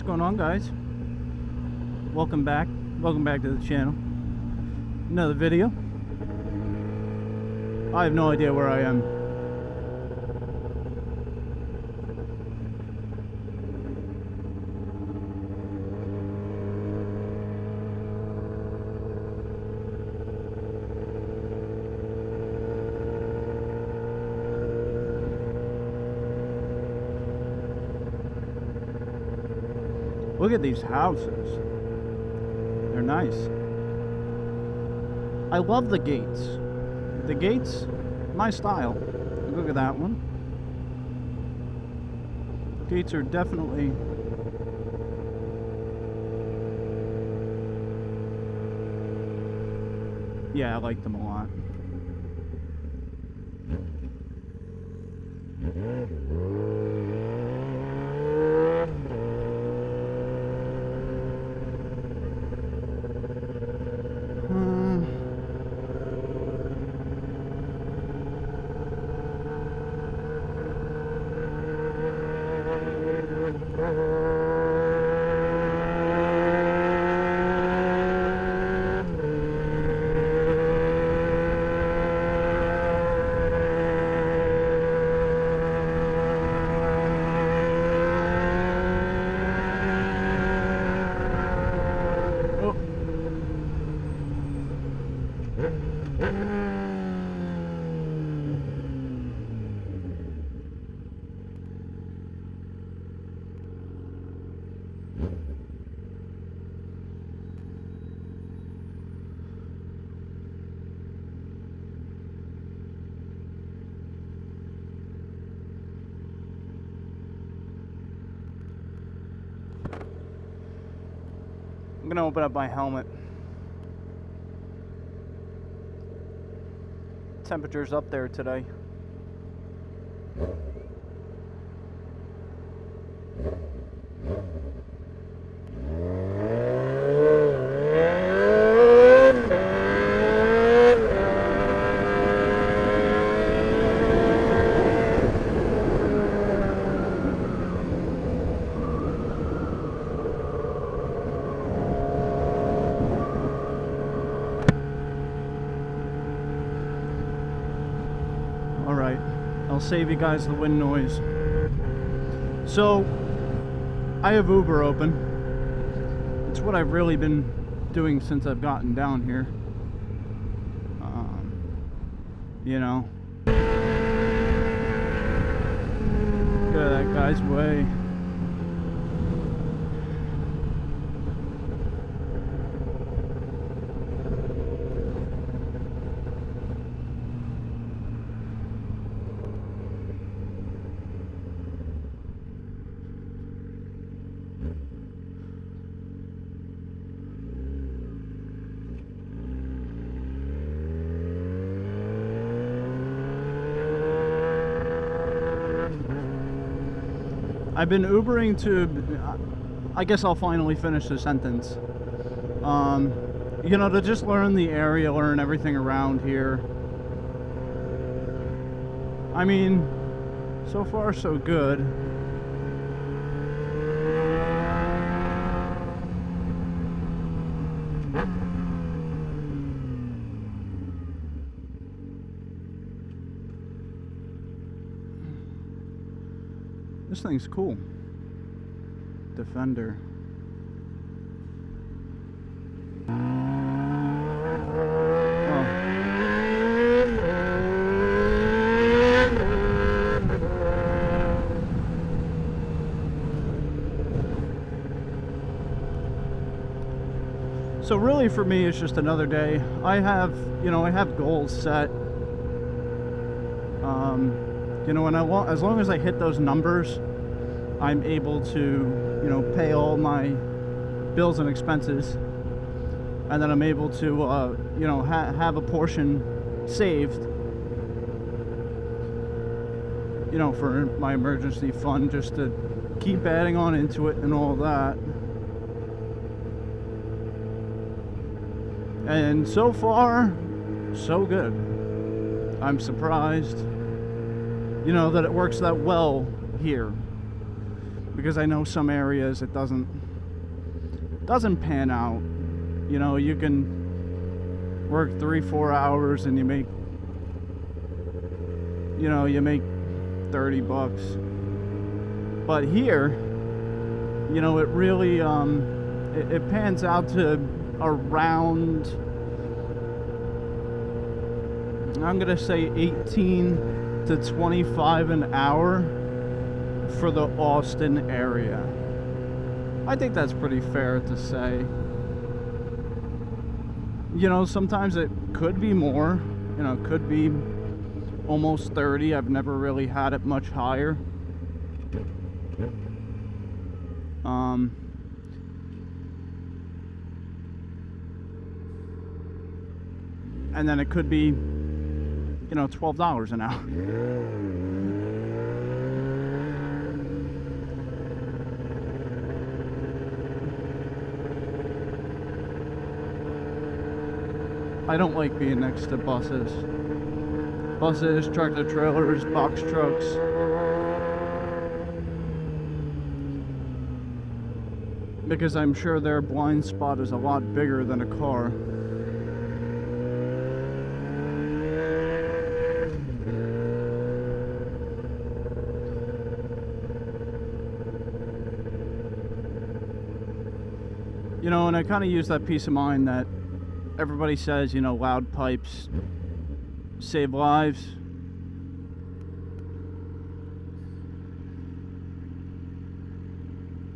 What's going on, guys? Welcome back to the channel. Another video. I have no idea where I am. Look at these houses. They're nice. I love the gates. The gates, my style. Look at that one. Gates are definitely... yeah, I like them a lot. I'm gonna open up my helmet. Temperature's up there today. Alright, I'll save you guys the wind noise. So, I have Uber open. It's what I've really been doing since I've gotten down here. You know. Look at that guy's way. I've been Ubering to, I guess I'll finally finish the sentence. You know, to just learn the area, learn everything around here. I mean, so far so good. This thing's cool. Defender. Oh. So really for me it's just another day. I have goals set. You know, and as long as I hit those numbers, I'm able to, you know, pay all my bills and expenses, and then I'm able to, you know, have a portion saved, you know, for my emergency fund, just to keep adding on into it and all that. And so far, so good. I'm surprised, you know, that it works that well here. because I know some areas it doesn't pan out. You know, you can work 3-4 hours and you make 30 bucks. But here, you know, it really it pans out to around, I'm gonna say 18 to 25 an hour for the Austin area. I think that's pretty fair to say. You know, sometimes it could be more, you know, it could be almost 30. I've never really had it much higher. And then it could be, you know, $12 an hour. I don't like being next to buses. Buses, tractor trailers, box trucks. Because I'm sure their blind spot is a lot bigger than a car. You know, and I kind of use that peace of mind that everybody says, you know, loud pipes save lives.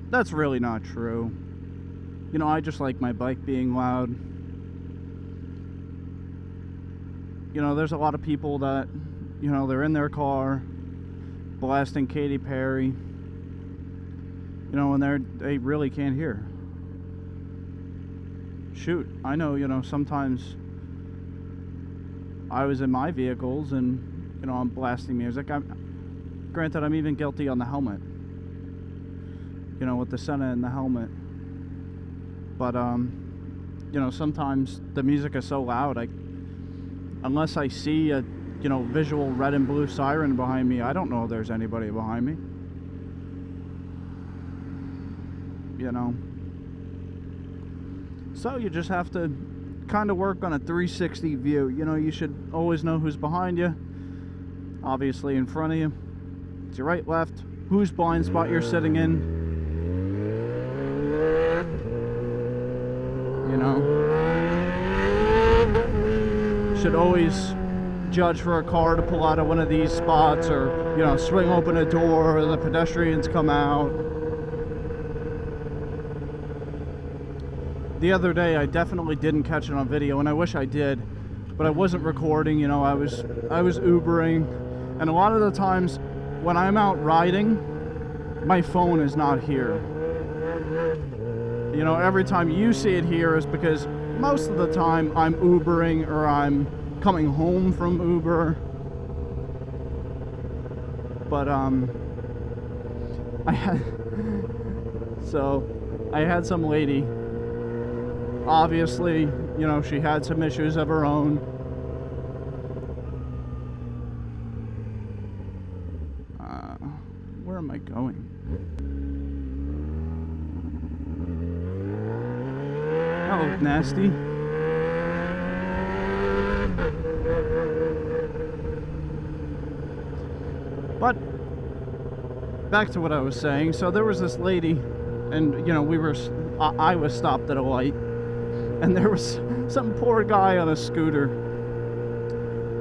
That's really not true. You know, I just like my bike being loud. You know, there's a lot of people that, you know, they're in their car blasting Katy Perry, you know, and they really can't hear. Shoot, I know, you know, sometimes I was in my vehicles and, you know, I'm blasting music. Granted, I'm even guilty on the helmet, you know, with the Senna in the helmet. But, you know, sometimes the music is so loud, unless I see a, you know, visual red and blue siren behind me, I don't know if there's anybody behind me. You know. So you just have to kind of work on a 360 view. You know, you should always know who's behind you. Obviously in front of you. It's your right, left. Whose blind spot you're sitting in. You know. Should always judge for a car to pull out of one of these spots, or, you know, swing open a door or the pedestrians come out. The other day I definitely didn't catch it on video, and I wish I did, but I wasn't recording. You know, I was Ubering, and a lot of the times when I'm out riding, my phone is not here. You know, every time you see it here is because most of the time I'm Ubering or I'm coming home from Uber. But I had some lady. Obviously, you know, she had some issues of her own. Where am I going? That looked nasty. But back to what I was saying. So there was this lady, and, you know, I was stopped at a light, and there was some poor guy on a scooter,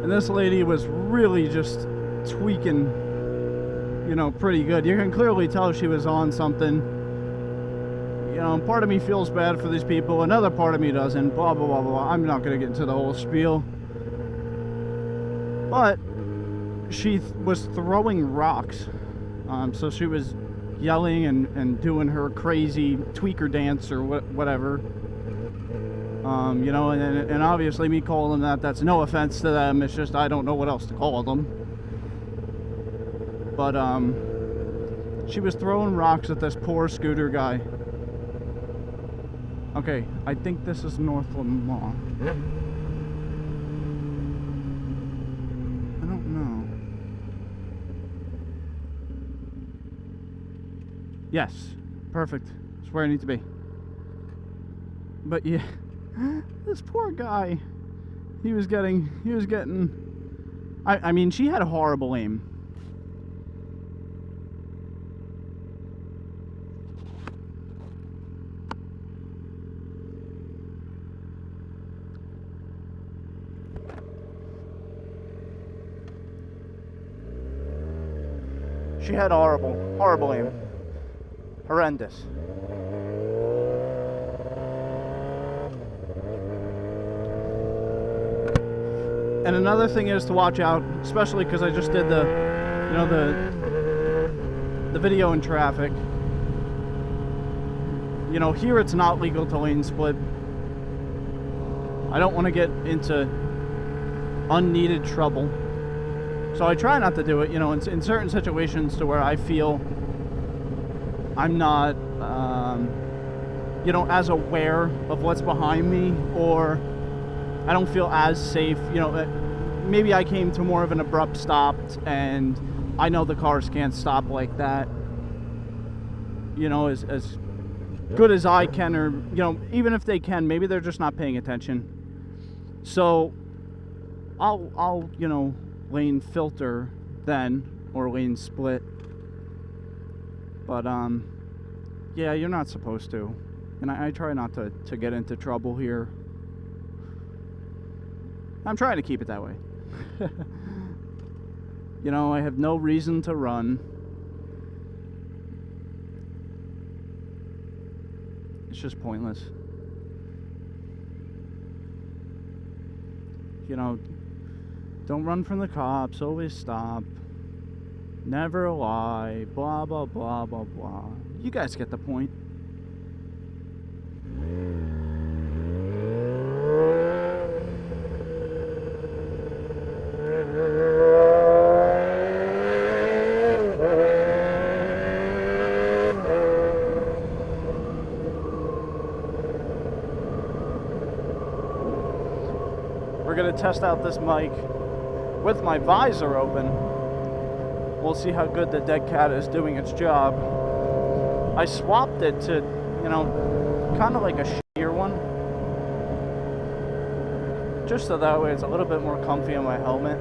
and this lady was really just tweaking, you know, pretty good. You can clearly tell she was on something. You know, part of me feels bad for these people, another part of me doesn't, blah, blah, blah, blah. I'm not going to get into the whole spiel. But she was throwing rocks. So she was yelling and doing her crazy tweaker dance or whatever. You know, and obviously me calling them that's no offense to them. It's just I don't know what else to call them. But she was throwing rocks at this poor scooter guy. Okay, I think this is North Lamar. Yes, perfect. It's where I need to be. But yeah, this poor guy. He was getting. I mean, she had a horrible aim. She had horrible aim. Horrendous. And another thing is to watch out, especially because I just did the video in traffic. You know, here it's not legal to lane split. I don't want to get into unneeded trouble. So I try not to do it, you know, in certain situations to where I feel I'm not, you know, as aware of what's behind me, or I don't feel as safe. You know, maybe I came to more of an abrupt stop and I know the cars can't stop like that, you know, as good as I can, or, you know, even if they can, maybe they're just not paying attention. So I'll you know, lane filter then, or lane split. But yeah, you're not supposed to, and I try not to get into trouble here. I'm trying to keep it that way. You know, I have no reason to run. It's just pointless. You know, don't run from the cops, always stop. Never lie, blah, blah, blah, blah, blah. You guys get the point. We're gonna test out this mic with my visor open. We'll see how good the dead cat is doing its job. I swapped it to, you know, kind of like a sheer one, just so that way it's a little bit more comfy on my helmet.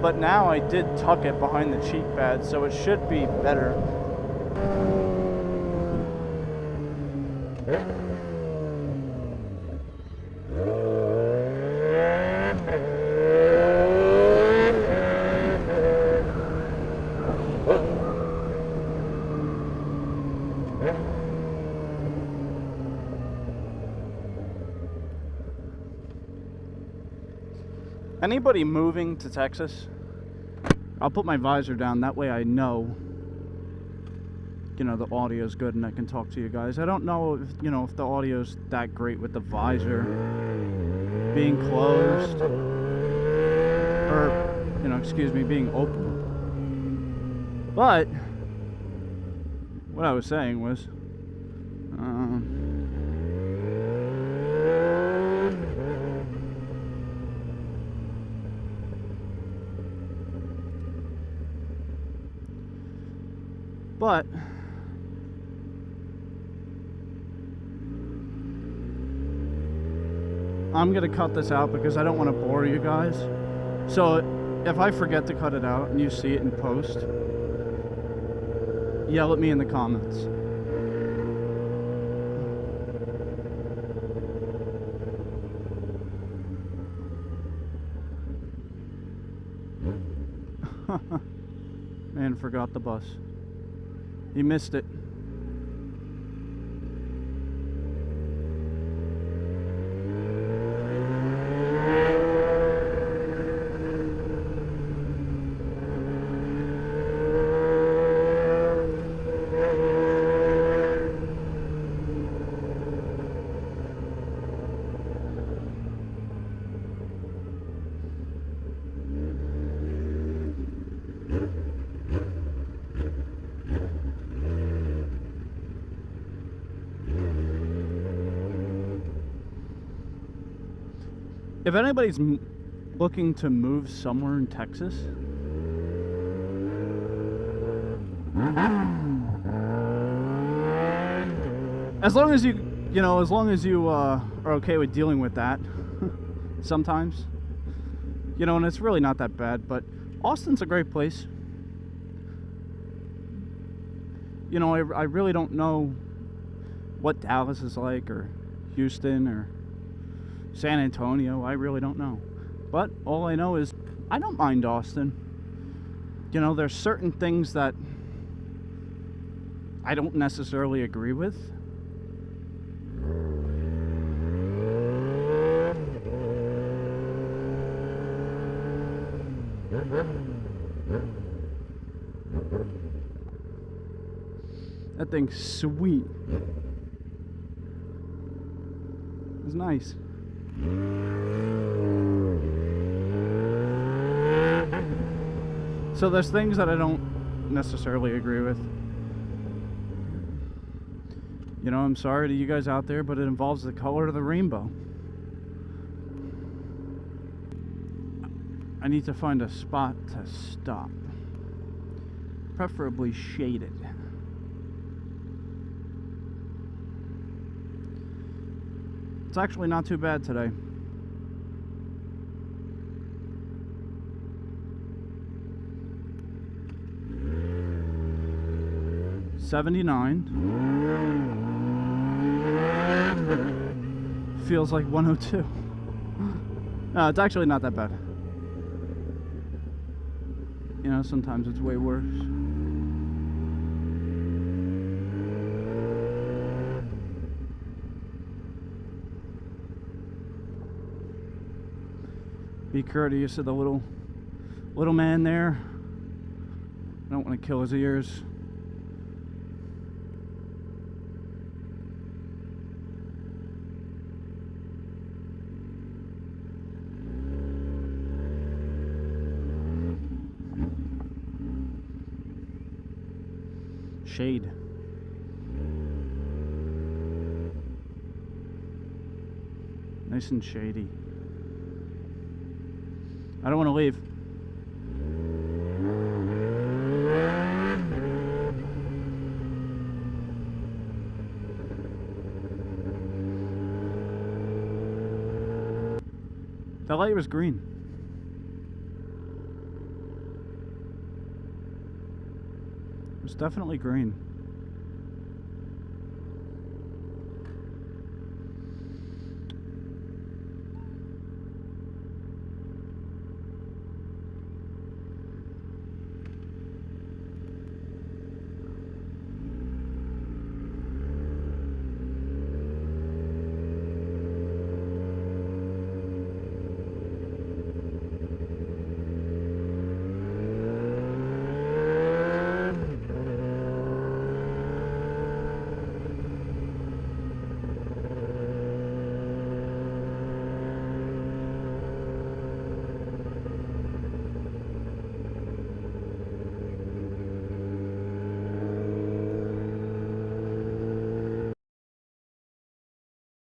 But now I did tuck it behind the cheek pad, so it should be better. Anybody moving to Texas, I'll put my visor down, that way I know, you know, the audio's good and I can talk to you guys. I don't know if, you know, if the audio's that great with the visor being closed, or, you know, excuse me, being open. But what I was saying was, but I'm gonna cut this out because I don't want to bore you guys. So if I forget to cut it out and you see it in post, yell at me in the comments. Man, forgot the bus. He missed it. If anybody's looking to move somewhere in Texas, As long as as long as you are okay with dealing with that, sometimes, and it's really not that bad. But Austin's a great place. I really don't know what Dallas is like, or Houston, or San Antonio. I really don't know. But all I know is I don't mind Austin. There's certain things that I don't necessarily agree with. That thing's sweet. It's nice. So there's things that I don't necessarily agree with. I'm sorry to you guys out there, but it involves the color of the rainbow. I need to find a spot to stop. Preferably shaded. It's actually not too bad today. $79. Feels like 102. No, it's actually not that bad. Sometimes it's way worse. Be courteous to the little man there. I don't want to kill his ears. Shade. Nice and shady. I don't want to leave. That light was green. It's definitely green.